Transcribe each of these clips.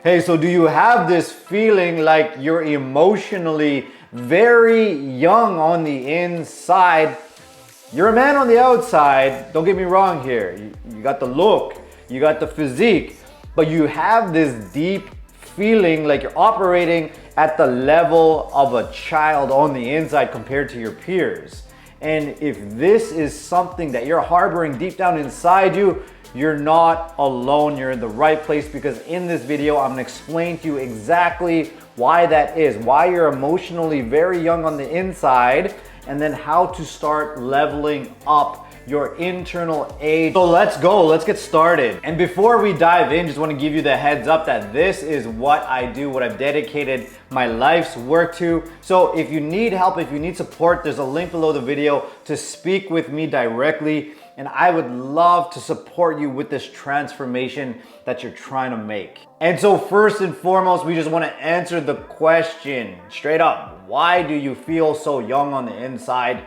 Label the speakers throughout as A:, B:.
A: Hey, so do you have this feeling like you're emotionally very young on the inside? You're a man on the outside, don't get me wrong here. You got the look, you got the physique, but you have this deep feeling like you're operating at the level of a child on the inside compared to your peers. And if this is something that you're harboring deep down inside you, you're not alone, you're in the right place, because in this video, I'm gonna explain to you exactly why that is, why you're emotionally very young on the inside, and then how to start leveling up your internal age. So let's go, let's get started. And before we dive in, just wanna give you the heads up that this is what I do, what I've dedicated my life's work to. So if you need help, if you need support, there's a link below the video to speak with me directly. And I would love to support you with this transformation that you're trying to make. And so first and foremost, we just want to answer the question straight up. Why do you feel so young on the inside?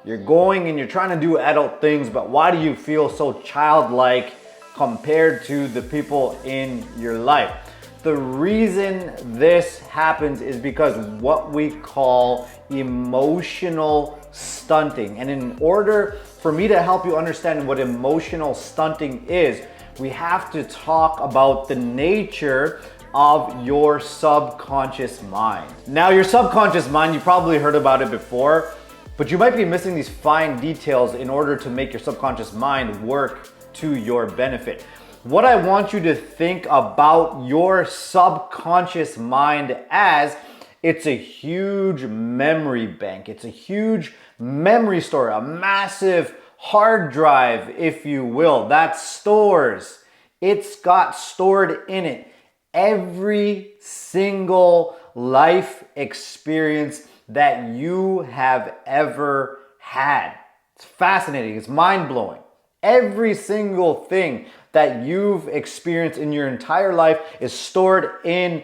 A: You're going and you're trying to do adult things, but why do you feel so childlike compared to the people in your life? The reason this happens is because what we call emotional stunting. And in order for me to help you understand what emotional stunting is, we have to talk about the nature of your subconscious mind. Now, your subconscious mind, you probably heard about it before, but you might be missing these fine details in order to make your subconscious mind work to your benefit. What I want you to think about your subconscious mind as, it's a huge memory bank. It's a huge memory store, a massive hard drive, if you will, that stores, it's got stored in it every single life experience that you have ever had. It's fascinating, it's mind-blowing. Every single thing that you've experienced in your entire life is stored in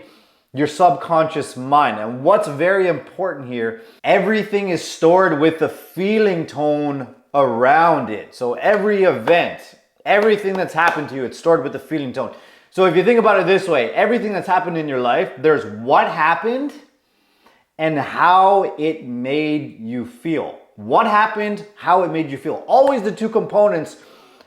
A: your subconscious mind. And what's very important here, everything is stored with the feeling tone around it. So every event, everything that's happened to you, it's stored with the feeling tone. So if you think about it this way, everything that's happened in your life, there's what happened and how it made you feel. What happened, how it made you feel. Always the two components,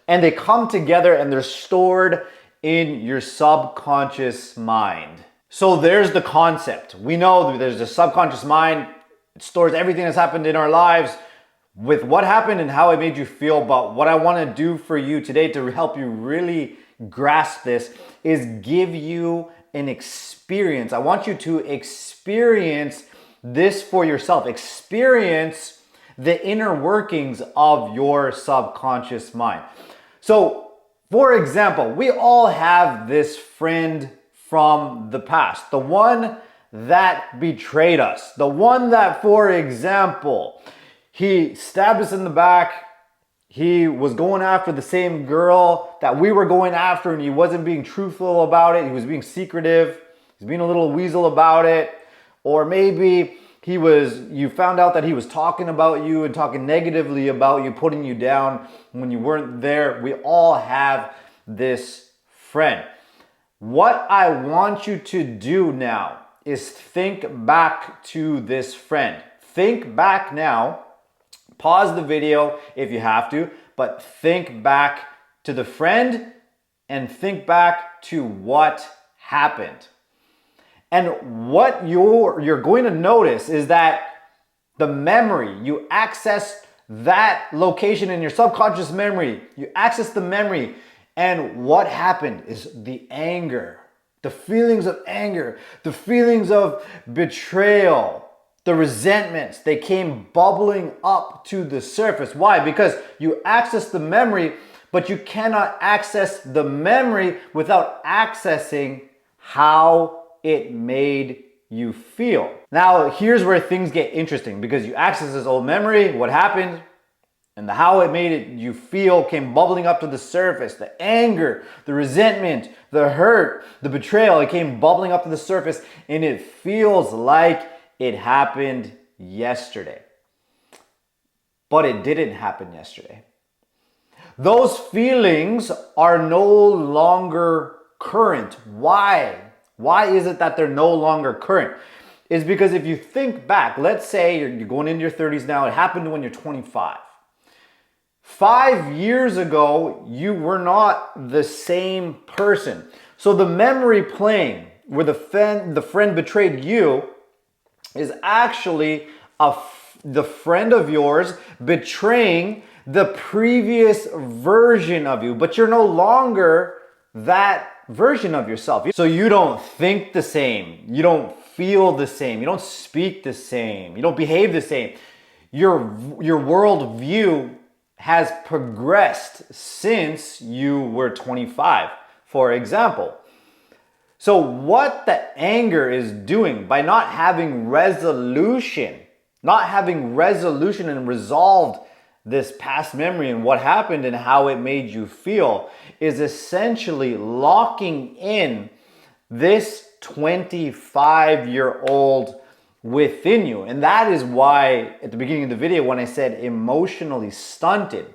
A: and they come together and they're stored in your subconscious mind. So there's the concept. We know that there's the subconscious mind. It stores everything that's happened in our lives with what happened and how it made you feel. But what I want to do for you today to help you really grasp this is give you an experience. I want you to experience this for yourself. Experience the inner workings of your subconscious mind. So, for example, we all have this friend from the past, the one that betrayed us, the one that, for example, he stabbed us in the back, he was going after the same girl that we were going after, and he wasn't being truthful about it, he was being secretive, he's being a little weasel about it, or maybe you found out that he was talking about you and talking negatively about you, putting you down when you weren't there. We all have this friend. What I want you to do now is think back to this friend. Think back now. Pause the video if you have to, but think back to the friend and think back to what happened. And what you're going to notice is that the memory, you access that location in your subconscious memory, you access the memory, and what happened is the anger, the feelings of anger, the feelings of betrayal, the resentments, they came bubbling up to the surface. Why? Because you access the memory, but you cannot access the memory without accessing how it made you feel. Now, here's where things get interesting, because you access this old memory, what happened, and the how it made you feel came bubbling up to the surface. The anger, the resentment, the hurt, the betrayal, it came bubbling up to the surface, and it feels like it happened yesterday. But it didn't happen yesterday. Those feelings are no longer current. Why? Why is it that they're no longer current? Is because if you think back, let's say you're going into your 30s now, it happened when you're 25. 5 years ago, you were not the same person. So the memory playing where the friend betrayed you is actually the friend of yours betraying the previous version of you, but you're no longer that version of yourself. So you don't think the same, you don't feel the same, you don't speak the same, you don't behave the same. Your worldview has progressed since you were 25, for example. So what the anger is doing by not having resolution and resolved this past memory and what happened and how it made you feel is essentially locking in this 25-year-old within you. And that is why at the beginning of the video when I said emotionally stunted,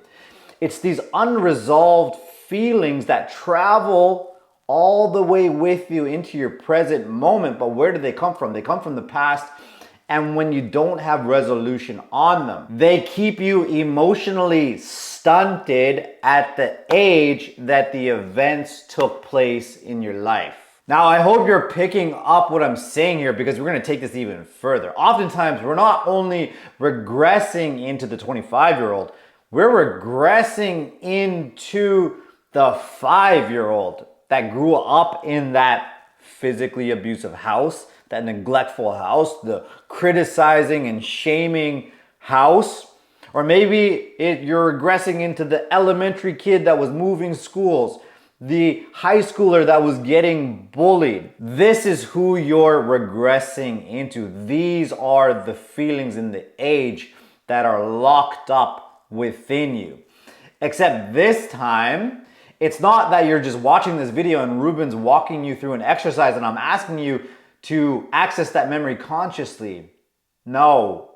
A: it's these unresolved feelings that travel all the way with you into your present moment. But where do they come from? They come from the past. And when you don't have resolution on them, they keep you emotionally stunted at the age that the events took place in your life. Now, I hope you're picking up what I'm saying here because we're going to take this even further. Oftentimes, we're not only regressing into the 25-year-old, we're regressing into the 5-year-old that grew up in that physically abusive house, that neglectful house, the criticizing and shaming house. Or maybe you're regressing into the elementary kid that was moving schools, the high schooler that was getting bullied. This is who you're regressing into. These are the feelings in the age that are locked up within you. Except this time, it's not that you're just watching this video and Rubin's walking you through an exercise and I'm asking you to access that memory consciously. No,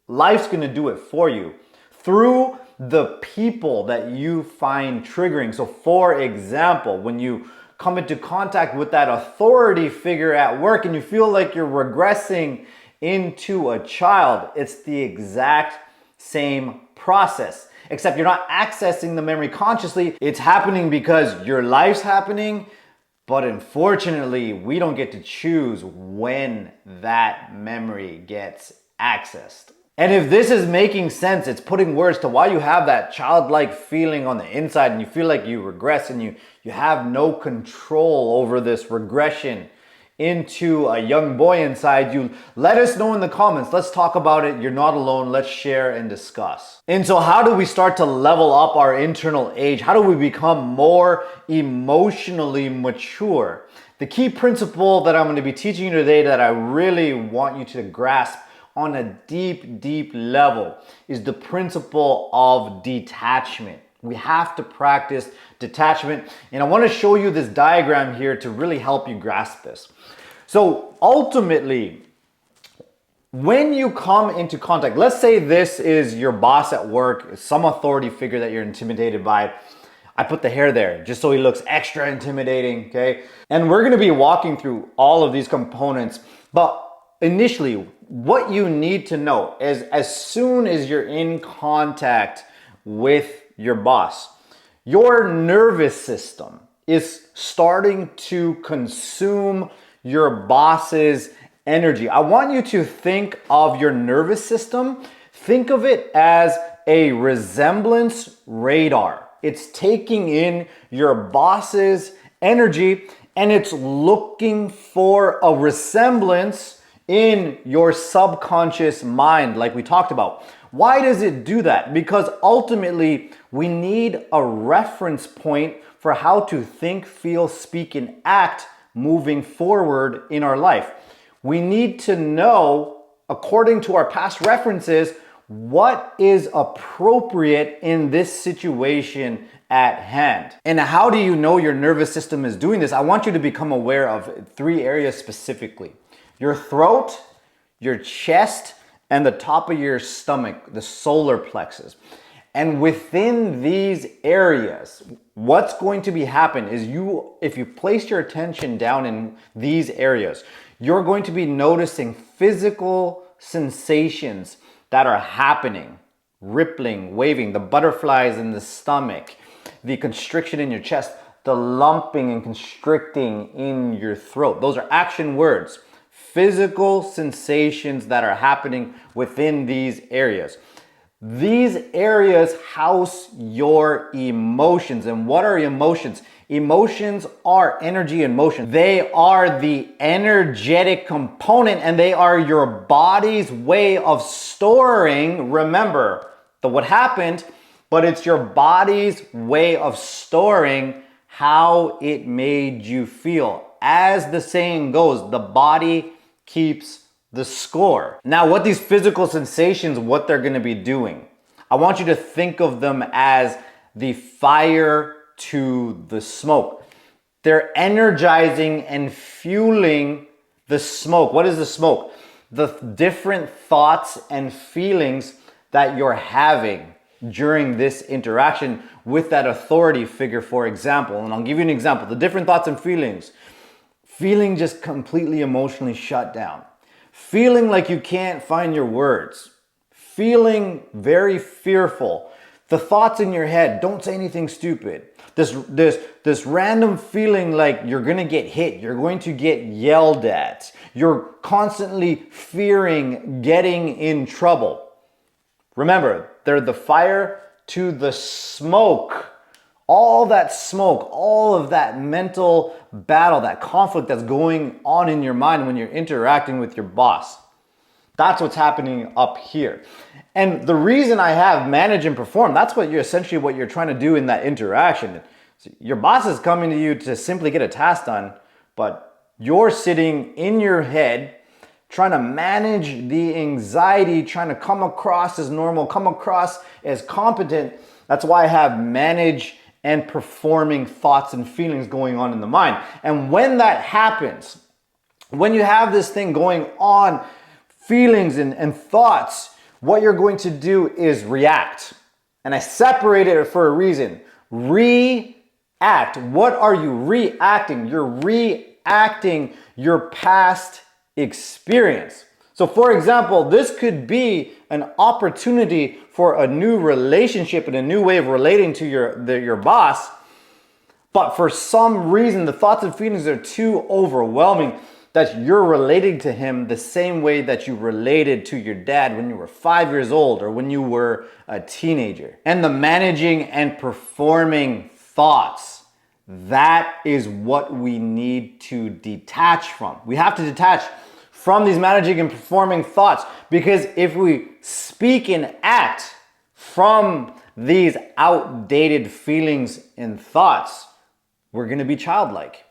A: life's gonna do it for you through the people that you find triggering. So for example, when you come into contact with that authority figure at work and you feel like you're regressing into a child, it's the exact same process, except you're not accessing the memory consciously. It's happening because your life's happening, but unfortunately, we don't get to choose when that memory gets accessed. And if this is making sense, it's putting words to why you have that childlike feeling on the inside and you feel like you regress and you have no control over this regression into a young boy inside you. Let us know in the comments. Let's talk about it. You're not alone. Let's share and discuss. And so how do we start to level up our internal age? How do we become more emotionally mature? The key principle that I'm going to be teaching you today that I really want you to grasp on a deep, deep level is the principle of detachment. We have to practice detachment. And I want to show you this diagram here to really help you grasp this. So ultimately, when you come into contact, let's say this is your boss at work, some authority figure that you're intimidated by. I put the hair there just so he looks extra intimidating, okay? And we're gonna be walking through all of these components, but initially, what you need to know is as soon as you're in contact with your boss, your nervous system is starting to consume your boss's energy. I want you to think of your nervous system. Think of it as a resemblance radar. It's taking in your boss's energy and it's looking for a resemblance in your subconscious mind, like we talked about. Why does it do that? Because ultimately, we need a reference point for how to think, feel, speak, and act moving forward in our life. We need to know, according to our past references, what is appropriate in this situation at hand. And how do you know your nervous system is doing this? I want you to become aware of 3 areas specifically. Your throat, your chest, and the top of your stomach, the solar plexus. And within these areas, what's going to be happen is if you place your attention down in these areas, you're going to be noticing physical sensations that are happening, rippling, waving, the butterflies in the stomach, the constriction in your chest, the lumping and constricting in your throat. Those are action words. Physical sensations that are happening within these areas. These areas house your emotions. And what are emotions? Emotions are energy and motion. They are the energetic component, and they are your body's way of storing, remember, what happened, but it's your body's way of storing how it made you feel. As the saying goes, the body keeps the score. Now, what these physical sensations, what they're gonna be doing, I want you to think of them as the fire to the smoke. They're energizing and fueling the smoke. What is the smoke? The different thoughts and feelings that you're having during this interaction with that authority figure, for example. And I'll give you an example. The different thoughts and feelings. Feeling just completely emotionally shut down. Feeling like you can't find your words. Feeling very fearful. The thoughts in your head, don't say anything stupid. This random feeling like you're gonna get hit, you're going to get yelled at. You're constantly fearing getting in trouble. Remember, they're the fire to the smoke. All that smoke, all of that mental battle, that conflict that's going on in your mind when you're interacting with your boss. That's what's happening up here. And the reason I have manage and perform, that's what you're essentially what you're trying to do in that interaction. So your boss is coming to you to simply get a task done, but you're sitting in your head trying to manage the anxiety, trying to come across as normal, come across as competent. That's why I have manage and performing thoughts and feelings going on in the mind. And when that happens, when you have this thing going on, feelings and thoughts, what you're going to do is react. And I separated it for a reason. React. What are you reacting? You're reacting your past experience. So for example, this could be an opportunity for a new relationship and a new way of relating to your boss. But for some reason, the thoughts and feelings are too overwhelming that you're relating to him the same way that you related to your dad when you were 5 years old or when you were a teenager. And the managing and performing thoughts, that is what we need to detach from. We have to detach from these managing and performing thoughts, because if we speak and act from these outdated feelings and thoughts, we're going to be childlike.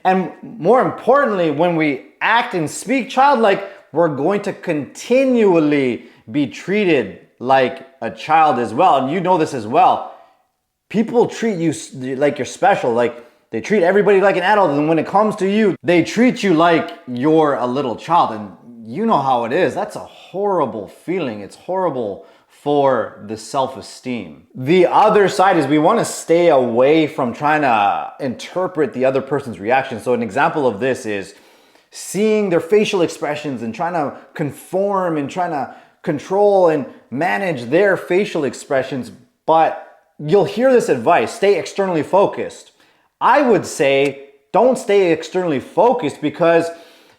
A: And more importantly, when we act and speak childlike, we're going to continually be treated like a child as well. And you know this as well. People treat you like you're special, like they treat everybody like an adult, and when it comes to you, they treat you like you're a little child. And you know how it is. That's a horrible feeling. It's horrible for the self-esteem. The other side is we want to stay away from trying to interpret the other person's reaction. So an example of this is seeing their facial expressions and trying to conform and trying to control and manage their facial expressions. But you'll hear this advice, stay externally focused. I would say don't stay externally focused, because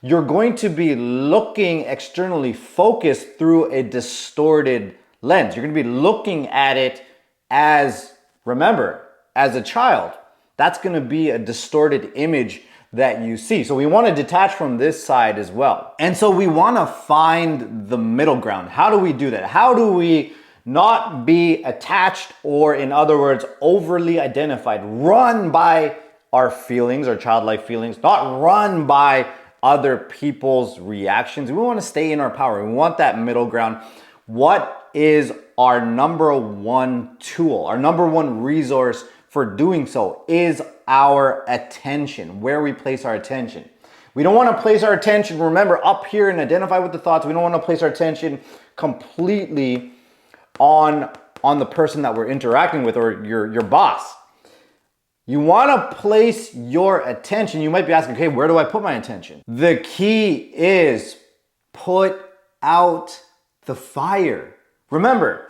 A: you're going to be looking externally focused through a distorted lens. You're going to be looking at it as, remember, as a child. That's going to be a distorted image that you see. So we want to detach from this side as well. And so we want to find the middle ground. How do we do that? How do we not be attached, or in other words, overly identified, run by our feelings, our childlike feelings, not run by other people's reactions? We want to stay in our power. We want that middle ground. What is our number one tool, our number one resource for doing so is our attention, where we place our attention. We don't want to place our attention, remember, up here and identify with the thoughts. We don't want to place our attention completely on on the person that we're interacting with or your boss. You want to place your attention. You might be asking, okay, where do I put my attention? The key is put out the fire. Remember,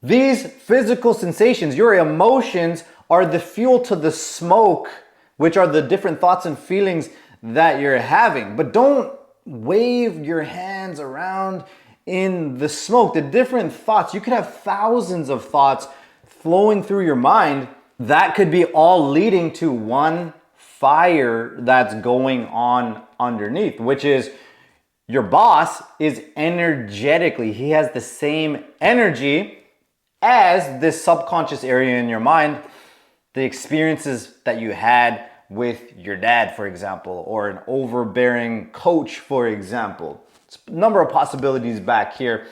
A: these physical sensations, your emotions, are the fuel to the smoke, which are the different thoughts and feelings that you're having. But don't wave your hands around in the smoke. The different thoughts, you could have thousands of thoughts flowing through your mind. That could be all leading to one fire that's going on underneath, which is your boss is energetically, he has the same energy as this subconscious area in your mind, the experiences that you had with your dad, for example, or an overbearing coach, for example. It's a number of possibilities back here.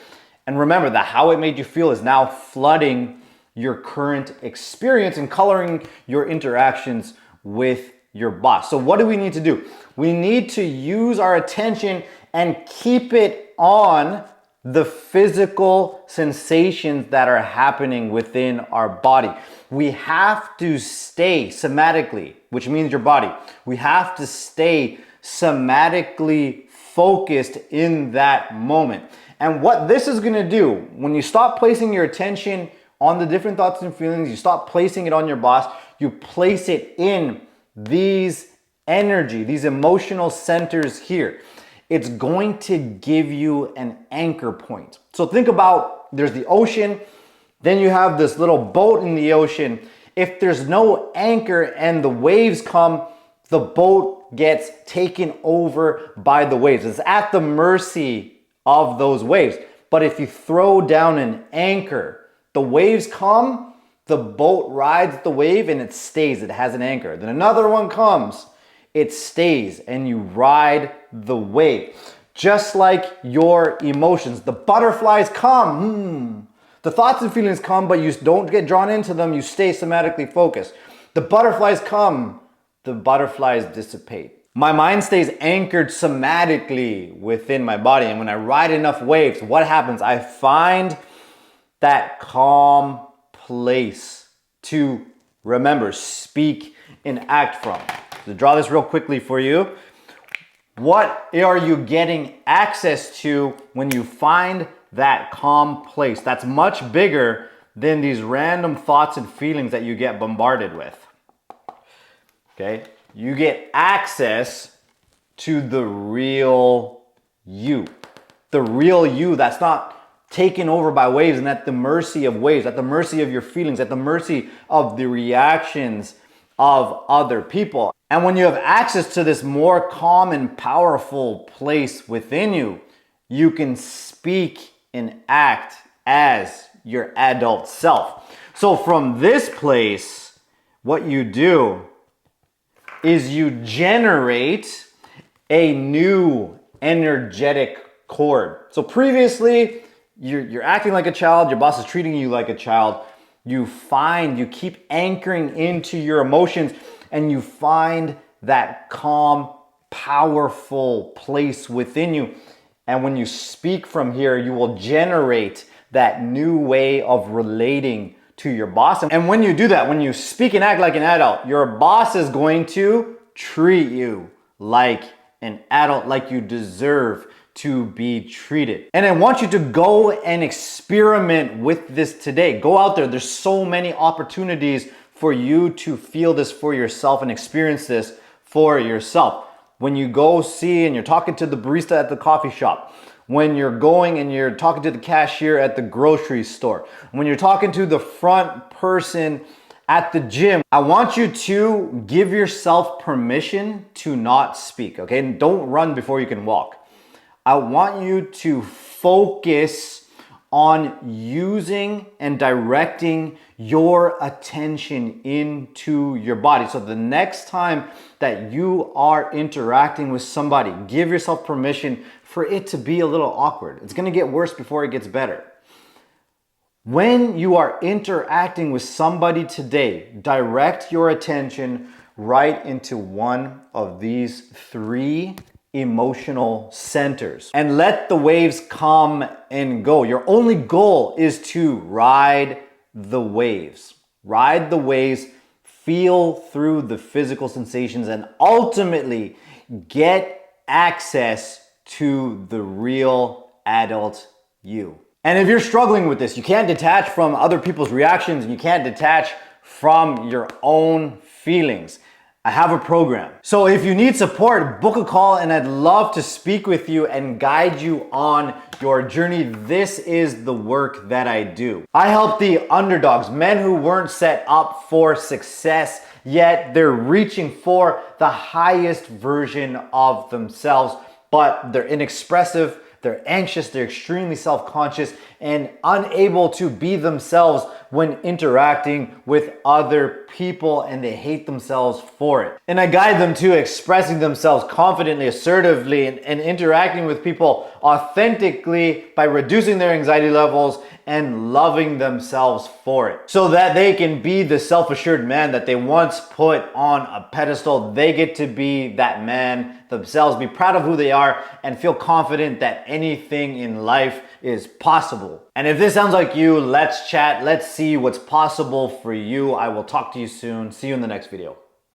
A: And remember that how it made you feel is now flooding your current experience and coloring your interactions with your boss. So what do we need to do? We need to use our attention and keep it on the physical sensations that are happening within our body. We have to stay somatically, which means your body. We have to stay somatically focused in that moment. And what this is going to do, when you stop placing your attention on the different thoughts and feelings, you stop placing it on your boss, you place it in these energy, these emotional centers here. It's going to give you an anchor point. So think about, there's the ocean, then you have this little boat in the ocean. If there's no anchor and the waves come, the boat gets taken over by the waves. It's at the mercy of those waves. But if you throw down an anchor, the waves come, the boat rides the wave and it stays, it has an anchor. Then another one comes, it stays, and you ride the wave. Just like your emotions, the butterflies come, the thoughts and feelings come, but you don't get drawn into them, you stay somatically focused. The butterflies come, the butterflies dissipate. My mind stays anchored somatically within my body, and when I ride enough waves, what happens? I find that calm place to remember, speak, and act from. To draw this real quickly for you, what are you getting access to when you find that calm place? That's much bigger than these random thoughts and feelings that you get bombarded with. Okay? You get access to the real you. The real you that's not taken over by waves and at the mercy of waves, at the mercy of your feelings, at the mercy of the reactions of other people. And when you have access to this more calm and powerful place within you, you can speak and act as your adult self. So from this place, what you do is you generate a new energetic cord. So previously, you're acting like a child, your boss is treating you like a child. You keep anchoring into your emotions and you find that calm, powerful place within you. And when you speak from here, you will generate that new way of relating to your boss. And when you do that, when you speak and act like an adult, your boss is going to treat you like an adult, like you deserve to be treated. And I want you to go and experiment with this today. Go out there. There's so many opportunities for you to feel this for yourself and experience this for yourself. When you go see and you're talking to the barista at the coffee shop, when you're going and you're talking to the cashier at the grocery store, when you're talking to the front person at the gym, I want you to give yourself permission to not speak, okay? And don't run before you can walk. I want you to focus on using and directing your attention into your body. So the next time that you are interacting with somebody, give yourself permission for it to be a little awkward. It's gonna get worse before it gets better. When you are interacting with somebody today, direct your attention right into one of these three emotional centers and let the waves come and go. Your only goal is to ride the waves. Ride the waves, feel through the physical sensations, and ultimately get access to the real adult you. And if you're struggling with this, you can't detach from other people's reactions, and you can't detach from your own feelings, I have a program. So if you need support, book a call and I'd love to speak with you and guide you on your journey. This is the work that I do. I help the underdogs, men who weren't set up for success, yet they're reaching for the highest version of themselves, but they're inexpressive, they're anxious, they're extremely self-conscious and unable to be themselves when interacting with other people, and they hate themselves for it. And I guide them to expressing themselves confidently, assertively, and interacting with people authentically by reducing their anxiety levels and loving themselves for it, so that they can be the self-assured man that they once put on a pedestal. They get to be that man themselves, be proud of who they are, and feel confident that anything in life is possible. And if this sounds like you, let's chat. Let's see what's possible for you. I will talk to you soon. See you in the next video.